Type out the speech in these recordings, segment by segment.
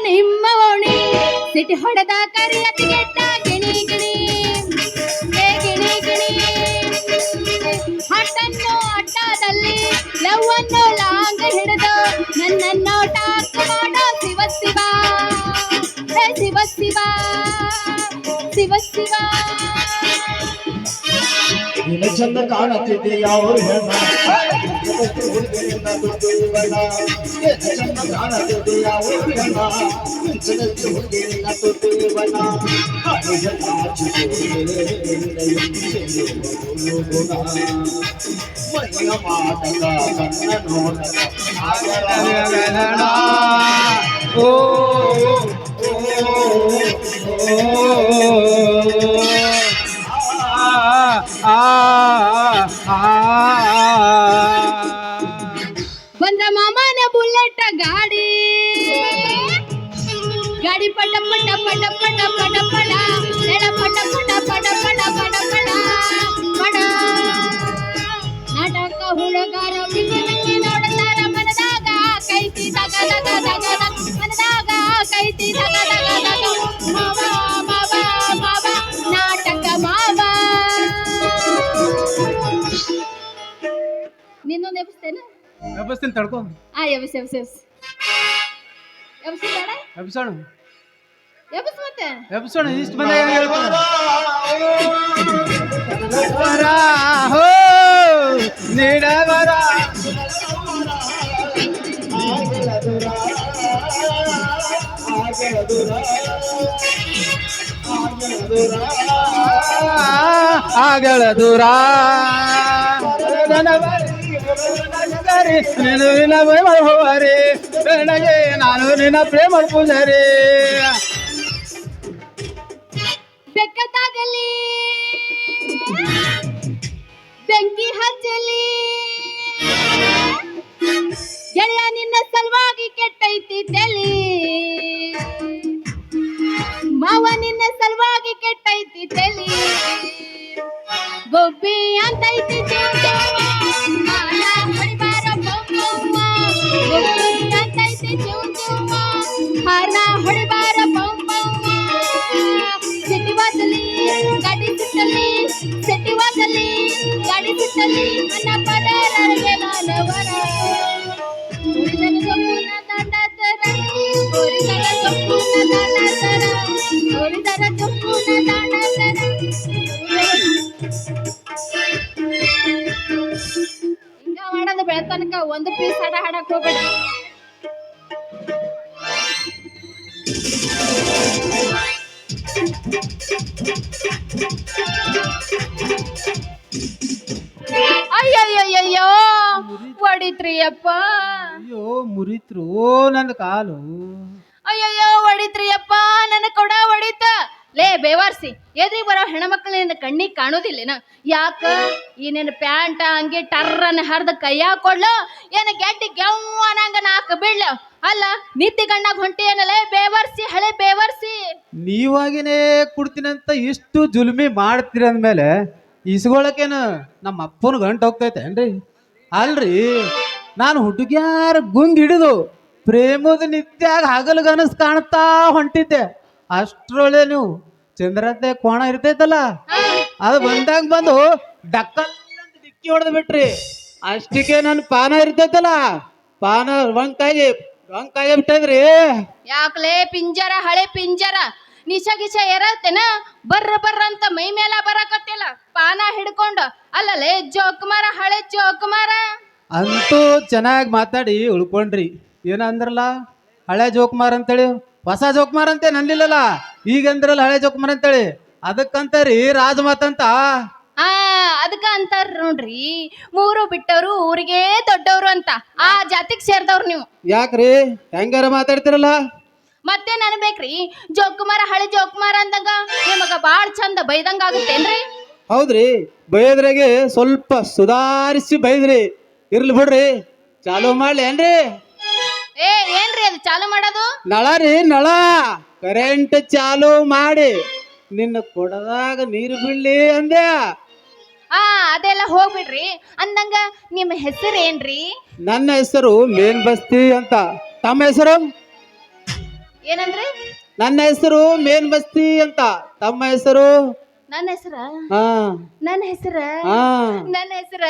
ನಿಮ್ಮ ಓಣಿ ಸಿಟಿ ಹೊಡೆದ ಕರಿಯತಿಗೆಟ್ಟ ಗಿಣಿ ಗಿಣಿ ಏ ಗಿಣಿ ಗಿಣಿ ಹಟ್ಟನ್ನು ಅಟ್ಟದಲ್ಲಿ ಲವ್ವನ್ನು ಲಾಂಗ ಹಿಡಿದು ನನ್ನನ್ನು ಟಾಕ್ ಮಾಡೋ ಶಿವ ಶಿವ ಹೇ ಶಿವ ಶಿವ ಶಿವ ಶಿವ ನಿನ್ನ ಚಂದ ಕಾಣುತ್ತಿದೆ ಯಾವ ಹೆಣ್ಣ ಚಂದ ಕಾಣುತ್ತಿದೆ ಯಾವ ಹೆಣ್ಣ ಹುಡುಗಿನ ತುತ್ತಿವನ ಮೈಯ ಮಾತಕ ಕಣ್ಣ ನೋಟಕ ಓ ಬಂದ ಮಾಮನ ಬುಲೆಟ್ ಗಾಡಿ ಗಾಡಿ ಪಟ ಪಟ ಪಟ ಪಟ ಪಟ ಪಟ ಎಡ ಪಟ ಪಟ ಪಟ ಪಟ ಪಟ ಪಟ ಪಟ ನಾಟಕ ಹುಡುಗರ ವಿಭಿನ್ನಕ್ಕೆ ನೋಡುತ್ತಾರ ಮನದಾಗ ಕೈತಿ ದಗ ದಗ ದಗ ದಗ ಮನದಾಗ ಕೈತಿ ದಗ ದಗ ದಗ ಮಾವ ಮಾವ ಮಾವ ನಾಟಕ ಮಾವ ನಿನ್ನೊಂದು ಎಬ್ಸ್ತೇನೆ ಎಬ್ಬಸ್ತೀನಿ ತಡ್ಕೊ ಎಬ್ಸ್ ಎಬ್ಸ್ ಎಬ್ಸ್ ಎಬ್ಸ್ ಬೇಡ ಎಬ್ಸೋಣ ಎಬ್ಸ್ ಮತ್ತೆ ಎಬ್ಸೋಣ ಇಷ್ಟು ಬಂದ ಹೋ ನೀಡವರ ಆಗಲ ದೂರ ನೀನು ನಿನ್ನ ಪ್ರೇಮ ಹೋವರೆ ನನಗೆ ನಾನು ನಿನ್ನ ಪ್ರೇಮ ಪೂಜಾರಿ ಬೆಕ್ಕದಾಗಲಿ ಬೆಂಕಿ ಹಚ್ಚಲಿ ಎಲ್ಲ ನಿನ್ನ ಸಲುವಾಗಿ ಕೆಟ್ಟೈತಿ ತಲಿ ಮಾವ ನಿನ್ನ ಸಲುವಾಗಿ ಕೆಟ್ಟೈತಿ ತಲಿ ಗೊಬ್ಬಿ ಅಂತೈತಿ ಹಾರ ಹೊಡಿಬಾರ ಸಿಟಿ ವಾಸಲಿ ಗಾಡಿ ಸುತ್ತಲಿ ಸಿಟಿ ವಾಸಲಿ ಗಾಡಿ ಸುತ್ತಲಿ ನನ್ನ ಪದರಗೆ ನಾನವರ ಉರಿದನ ಸೊಪ್ಪುನ ದಾಂಡಾತರ ಉರಿದನ ಸೊಪ್ಪುನ ದಾಂಡಾತರ ಉರಿದನ ಸೊಪ್ಪುನ ದಾಂಡಾತರ ಹಿಂಗ ಮಾಡೋದು ಬೆಳತನಕ ಒಂದು ಪೀಸ್ ಹಾಡ ಹಾಡಕ್ ಹೋಗ್ಬೇಡಿ ಅಯ್ಯಯ್ಯಯ್ಯೋ ಹೊಡಿತ್ರಿ ಅಪ್ಪ ಅಯ್ಯೋ ಮುರಿತ್ರು ನನ್ನ ಕಾಲು ಅಯ್ಯಯ್ಯೋ ಹೊಡಿತ್ರಿ ಅಪ್ಪ ನನ್ನ ಕೊಡ ಹೊಡಿತ ಲೇ ಬೇವಾರ್ಸಿ ಎದ್ರಿ ಬರೋ ಹೆಣ್ಮಕ್ಳು ನಿನ್ನ ಕಣ್ಣಿಗೆ ಕಾಣೋದಿಲ್ಲೇನ ಯಾಕ ಈ ನಿನ್ನ ಪ್ಯಾಂಟ ಹಂಗೆ ಟರ್ರನ್ನ ಹರಿದ ಕೈಯಾಗ ಕೊಡ್ಲು ಏನ ಗೆಡ್ಡಿ ಗೆವ್ವನಂಗ ನಾಲ್ಕು ಬೀಳ್ಲ ಅಲ್ಲ ನಿತ್ತಿ ಗಣ್ಣಾಗ ಹೊಂಟಿ ಏನಲ್ಲೇ ಬೇವರ್ಸಿ ಹಳೆ ಬೇವರ್ಸಿ ನೀವಾಗಿನೇ ಕುಡ್ತೀನಂತ ಇಷ್ಟು ಜುಲ್ಮಿ ಮಾಡ್ತೀರ ಅಂದ್ಮೇಲೆ ಇಸ್ಕೊಳಕೇನು ನಮ್ಮ ಅಪ್ಪನ ಗಂಟು ಹೋಗ್ತೈತೆ ಏನ್ರಿ ಅಲ್ರಿ ನಾನು ಹುಡುಗ್ಯಾರ ಗುಂಗ್ ಹಿಡಿದು ಪ್ರೇಮದ ನಿತ್ಯಾಗ ಹಗಲು ಕನಸು ಕಾಣ್ತಾ ಹೊಂಟಿದ್ದೆ ಅಷ್ಟ್ರೊಳ್ಳೆ ನೀವು ಚಂದ್ರತೆ ಕೋಣ ಇರ್ತೈತಲ್ಲ ಅದು ಬಂದಾಗ ಬಂದು ಡಕ್ಕಲ್ ಅಂತ ಡಿಕ್ಕಿ ಹೊಡೆದು ಬಿಟ್ರಿ ಅಷ್ಟಕ್ಕೆ ನನ್ನ ಪಾನ ಇರ್ತೈತಲ್ಲ ಪಾನ ಒಂಕಾಯಿ ಬಿಟ್ಟದ್ರಿ ಯಾಕಲೇ ಪಿಂಜರ ಹಳೆ ಪಿಂಜರ ನಿಶ ಗಿಶ ಎರತೇನ ಬರ್ರ ಬರ್ರ ಅಂತ ಮೈ ಮೇಲ ಬರಕತ್ತಿಲ್ಲ ಪಾನ ಹಿಡ್ಕೊಂಡು ಅಲ್ಲಲೇ ಜೋಕುಮಾರ ಹಳೆ ಜೋಕುಮಾರ ಅಂತೂ ಚೆನ್ನಾಗಿ ಮಾತಾಡಿ ಉಳ್ಕೊಂಡ್ರಿ ಏನಂದ್ರಲ್ಲ ಹಳೆ ಜೋಕುಮಾರ್ ಅಂತೇಳಿ ಹೊಸ ಜೋಕುಮಾರ್ ಅಂತ ನಂದಿಲ್ಲಲ್ಲ ಈಗ ಅಂದ್ರಲ್ಲ ಹಳೆ ಜೋಕುಮಾರ್ ಅಂತೇಳಿ ಅದಕ್ಕಂತಾರಿ ರಾಜಮಾತಂತ ಅದಕ್ಕ ಅಂತಾರ ನೋಡ್ರಿ ಮೂರು ಬಿಟ್ಟವ್ರು ಊರಿಗೆ ದೊಡ್ಡವ್ರು ಅಂತ ಆ ಜಾತಿಗೆ ಸೇರ್ದವ್ರು ನೀವು ಯಾಕ್ರಿ ಹೆಂಗಾರ ಮಾತಾಡ್ತಿರಲ್ಲ ಮತ್ತೆ ನನ್ ಬೇಕ್ರಿ ಜೋಕುಮಾರ ಹಳೆ ಜೋಕುಮಾರ ಅಂದಾಗ ನಿಮಗ ಬಾಳ್ ಚಂದ ಬೈದಂಗ ಆಗುತ್ತೇನ್ರಿ ಹೌದ್ರಿ ಬೈದ್ರಾಗೆ ಸ್ವಲ್ಪ ಸುಧಾರಿಸಿ ಬೈದ್ರಿ ಇರ್ಲಿ ಬಿಡ್ರಿ ಚಾಲು ಮಾಡ್ಲಿ ಏನ್ರಿ ಏನ್ರಿ ಅದು ಚಾಲು ಮಾಡೋದು ನಳ ರೀ ನಳ ಕರೆಂಟ್ ಚಾಲು ಮಾಡಿ ನಿನ್ನ ಕೊಡದಾಗ ನೀರು ಬೀಳ್ಲಿ ಅಂದ್ಯಾ ಅದೆಲ್ಲ ಹೋಗ್ಬಿಡ್ರಿ ಅಂದಂಗ ನಿಮ್ಮ ಹೆಸರು ಏನ್ರಿ ನನ್ನ ಹೆಸರು ಮೇನ್ ಬಸ್ತಿ ಅಂತ ತಮ್ಮ ಹೆಸರು ಏನಂದ್ರಿ? ನನ್ನ ಹೆಸರು ಮೇನ್ ಬಸ್ತಿ ಅಂತ. ತಮ್ಮ ಹೆಸರು? ನನ್ನ ಹೆಸರ ಹಾ ನನ್ನ ಹೆಸರ ಹಾ ನನ್ನ ಹೆಸರ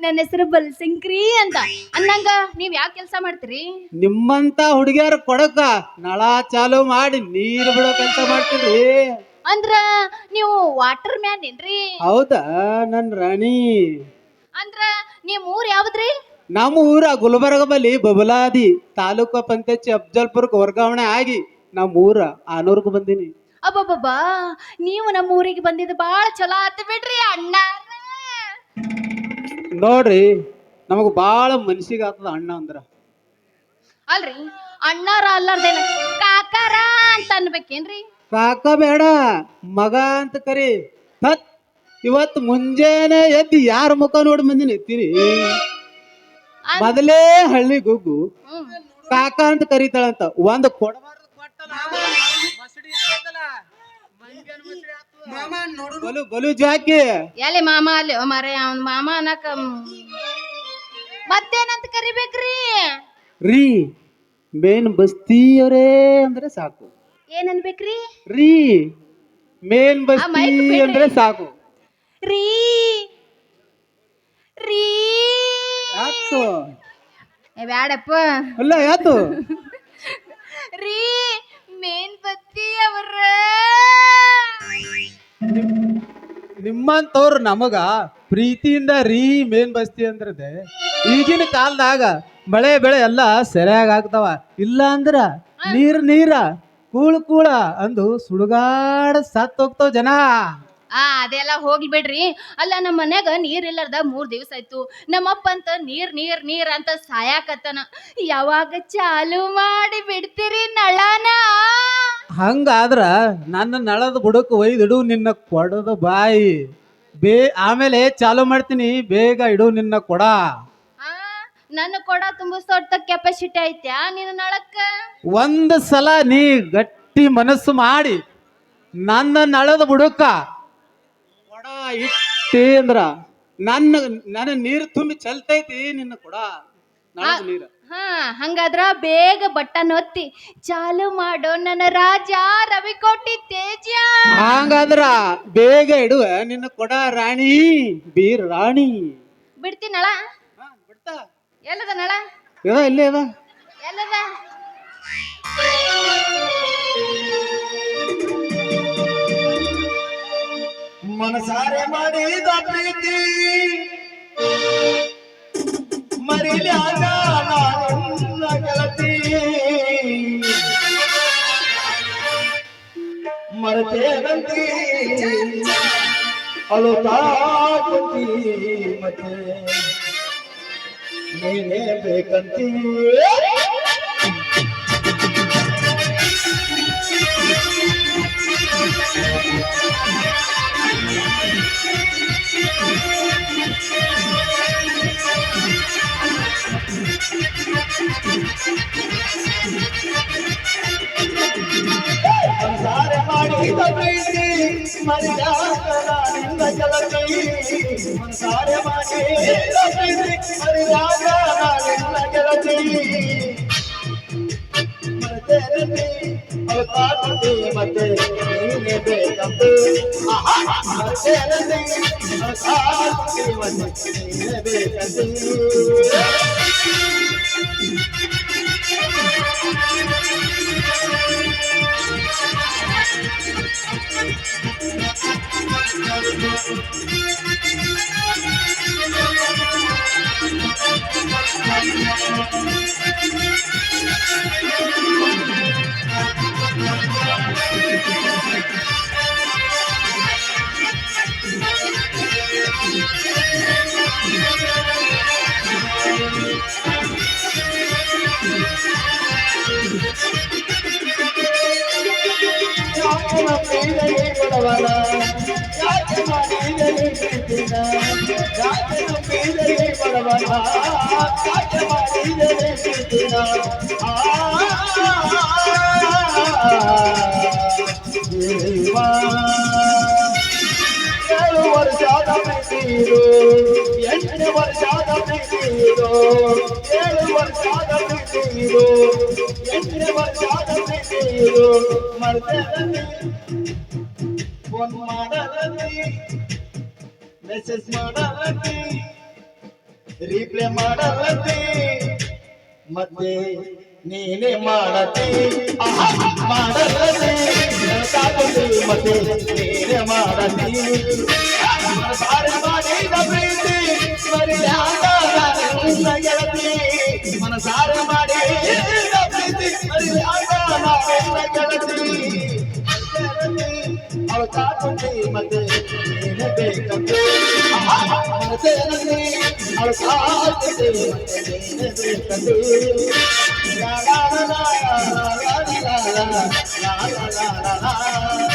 ನನ್ನ ಹೆಸರು ಬಲ್ಸಿಂಕ್ರಿ ಅಂತ ಅನ್ನಂಗ ನೀವ್ ಯಾವ ಕೆಲಸ ಮಾಡ್ತೀರಿ? ನಿಮ್ಮಂತ ಹುಡುಗಿಯರ ಕೊಡಕ ನಳ ಚಾಲು ಮಾಡಿ ನೀರು ಬಿಡೋ ಕೆಲಸ ಮಾಡ್ತೀರಿ. ಅಂದ್ರ ನೀವು ವಾಟರ್ ಮ್ಯಾನ್ ಏನ್ರಿ? ಹೌದಾ ನನ್ ರಾಣಿ. ಅಂದ್ರ ನಿಮ್ ಊರ್ ಯಾವ್ದ್ರಿ? ನಮ್ಮ ಊರ ಗುಲ್ಬರ್ಗ ಬಲ್ಲಿ ಬಬಲಾದಿ ತಾಲೂಕು ಪಂಚಾಯತ್ ಅಫ್ಜಲ್ಪುರ್ಗೆ ವರ್ಗಾವಣೆ ಆಗಿ ನಮ್ಮ ಊರ ಆನೂರ್ಗೆ ಬಂದೀನಿ. ಅಬ್ಬಬ್ಬಬ್ಬಾ, ನೀವು ನಮ್ಮ ಊರಿಗೆ ಬಂದಿದ್ದು ಬಾಳ ಚಲೋ ಆತು ಬಿಡ್ರಿ ಅಣ್ಣ. ನೋಡ್ರಿ ನಮಗ ಬಾಳ ಮನ್ಸಿಗೆ ಆಗ್ತದ ಅಣ್ಣ ಅಂದ್ರ. ಅಲ್ರಿ ಅಣ್ಣಾರ ಅಲ್ಲಾರ್ದೇನ ಕಾಕಾರ ಅಂತ ಅನ್ಬೇಕೇನ್ರಿ? ಕಾಕ ಬೇಡ ಮಗ ಅಂತ ಕರಿ. ಹತ್ ಇವತ್ತು ಮುಂಜಾನೆ ಎದ್ದು ಯಾರ ಮುಖ ನೋಡಿ ಬಂದಿನಿ ಎತ್ತೀನಿ. ಮೊದಲೇ ಹಳ್ಳಿ ಗುಗ್ಗು ಕಾಕ ಅಂತ ಕರೀತಾಳಂತ. ಒಂದು ಕೊಡಬಾರ್ದು ಬಲು ಬಲು ಜಾಕಿ ಎಲ್ಲಿ ಮಾಮ ಅಲ್ಲಿ ಮರೆ ಅವ್ನ ಮಾಮ ಅನ್ನಕ ಮತ್ತೇನಂತ ಕರಿಬೇಕ್ರಿ? ರೀ ಮೇನ್ ಬಸ್ತಿಯವರೇ ಅಂದ್ರೆ ಸಾಕು. ಏನ್ ಅನ್ಬೇಕ್ರಿ? ರೀ ಮೇನ್ ಆ mic ಬಸ್ತಿ ಬಿಡ್ರಿ. ಅಂದ್ರೆ ಸಾಕು. ರೀ ರೀ ಯಾತು ಬ್ಯಾಡಪ್ಪ. ಅಲ್ಲ ಯಾತು ರೀ ಮೇನ್ ಬತ್ತಿ ಅವರ ನಿಮ್ಮಂತವ್ರು ನಮಗ ಪ್ರೀತಿಯಿಂದ ರೀ ಮೇನ್ ಬಸ್ತಿ ಅಂದ್ರದೆ. ಈಗಿನ ಕಾಲದಾಗ ಮಳೆ ಬೆಳೆ ಎಲ್ಲ ಸರಿಯಾಗಿ ಆಗ್ತಾವ. ಇಲ್ಲ ಅಂದ್ರ ನೀರ ಕೂಳ ಕೂಳ ಅಂದು ಸುಡುಗಾಡ ಸತ್ ಹೋಗ್ತಾವ ಜನ. ಅದೆಲ್ಲ ಹೋಗ್ಲಿ ಬಿಡ್ರಿ. ಅಲ್ಲ ನಮ್ಮ ಮನ್ಯಾಗ ನೀರ್ ಇಲ್ಲಾರ್ದ 3 ದಿವಸ ಆಯ್ತು. ನಮ್ಮಪ್ಪ ಅಂತ ನೀರ್ ಅಂತ ಸಾಯಾಕತ್ತನ. ಯಾವಾಗ ಚಾಲು ಮಾಡಿ ಬಿಡ್ತೀರಿ ನಳನ? ಹಂಗಾದ್ರ ನನ್ನ ನಳದ ಬುಡಕ್ ಒಯ್ದಿಡು ನಿನ್ನ ಕೊಡದ ಬಾಯಿ. ಆಮೇಲೆ ಚಾಲು ಮಾಡ್ತೀನಿ, ಬೇಗ ಇಡು ನಿನ್ನ ಕೊಡ. ನನ್ನ ಕೊಡ ತುಂಬಿಸೋಟ ಕೆಪಾಸಿಟಿ ಐತ್ಯಾ ನಿನ್ನ ನಳಕ್ಕ? ಒಂದ್ ಸಲ ನೀ ಗಟ್ಟಿ ಮನಸ್ಸು ಮಾಡಿ ನನ್ನ ನಳದ ಬುಡಕ ಕೊಡ ಇಟ್ಟಿ ಅಂದ್ರ ನನ್ನ ನೀರು ತುಂಬಿ ಚಲ್ತೈತಿ ನಿನ್ನ ಕೊಡ ನಳದ ನೀರ. ಹಂಗಾದ್ರ ಬೇಗ ಬಟನ್ ಒತ್ತಿ ಚಾಲು ಮಾಡೋ ನನ್ನ ರಾಜ ರವಿಕೋಟಿ ತೇಜ. ಹಂಗಾದ್ರ ಬೇಗ ಇಡುವ ನಿನ್ನ ಕೊಡ ರಾಣಿ ಬೀರ್ ರಾಣಿ. ಬಿಡ್ತೀನಿ ನಳ. ಬಿಡ್ತಾ ಎಲ್ಲದ ನಳ? ಇಲ್ಲೇ ಅದ. ಎಲ್ಲದ? ಮನಸಾರೆ ಮಾಡಿದ ಪ್ರೀತಿ ಮರಿಲ್ಯಾಗ ನಾನೆಲ್ಲ ಗೆಳತಿ. ಮರೆತೇನಂತಿ ಅಳುತ್ತಾ ಕುಂತಿ ಮತ್ತೆ ನೀನೇ ಬೇಕಂತೀ. ಸಂಸಾರ ಮಾಡಿದ ಪ್ರೀತಿ ಮರಿಯಾಗ ನಾನಿಂದ ಗೆಳತಿ. ಸಂಸಾರ ಮಾಡಿದ ಪ್ರೀತಿ ಮರಿಯಾಗ ನಾನಿಂದ ಗೆಳತಿ. ಮರೆತೇನಂತಿ ಅಳುತ್ತಾ ಕುಂತಿ ಮತ್ತೆ ನೀನೇ ಬೇಕಂತ. ಮರೆತೇನಂತಿ ಅಳುತ್ತಾ ಕುಂತಿ ಮತ್ತೆ ನೀನೇ ಬೇಕಂತ. ವರ್ಷದ ಪ್ರೀತಿದು 8 ವರ್ಷದ ಪ್ರೀತಿದು 7 ವರ್ಷದ ಪ್ರೀತಿದು 8 ವರ್ಷದ ಪ್ರೀತಿಯು ಮಾಡ್ತೇನೆ ಫೋನ್ ಮಾಡಲತ್ತಿ ಮೆಸೇಜ್ ಮಾಡಲತ್ತಿ ರಿಪ್ಲೈ ಮಾಡಲತ್ತಿ ಮತ್ತೆ ನೀನೇ ಮಾಡತಿ ಮಾಡಲತ್ತಿ ಸಾಕಿ ಮತ್ತೆ ನೀನೇ ಮಾಡತಿ ಸಾರಿ ಮಾಡಿದ ಪ್ರೀತಿ ಮರ್ಯಾದ ಗೆಳತಿ ಮನಸಾರ ಮಾಡಿದ ಪ್ರೀತಿ ಮರ್ಯಾದ ಗೆಳತಿ ಅವಳು ಕಾಕುಂಡಿ ಮತ್ತೆ ನೀನೇ ಬೇಕಂತ ಅವಳು ಕಾಕುಂಡಿ ಮತ್ತೆ ನೀನೇ ಬೇಕಂತ la la la la la la la la la la la